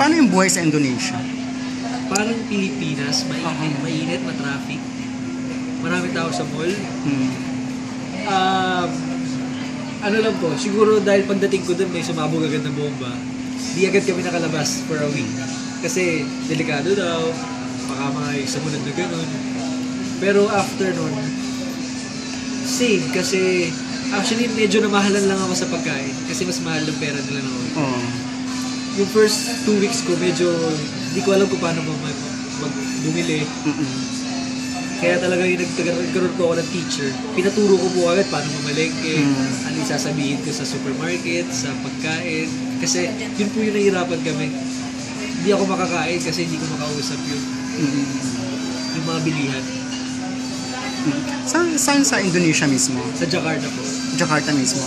Paano yung buhay sa Indonesia? Parang Pilipinas, mainit, matraffic. Marami tao sa mall. Ano lang po, siguro dahil pagdating ko dun may sumabog agad na bomba, di agad kami nakalabas for a week. Kasi delikado daw, baka may sumunod na gano'n. Pero after nun, same kasi actually medyo namahalan lang ako sa pagkain kasi mas mahal ng pera nila noon. Yung first 2 weeks ko medyo hindi ko alam kung paano bumili. Kaya talaga yung nagkaroon ko ako ng teacher. Pinaturo ko po agad paano mamalengke, ano yung sasabihin ko sa supermarket, sa pagkain. Kasi yun po yung nahihirapan kami. Hindi ako makakain kasi hindi ko makausap yung mga bilihan. Saan sa Indonesia mismo? Sa Jakarta po. Jakarta mismo.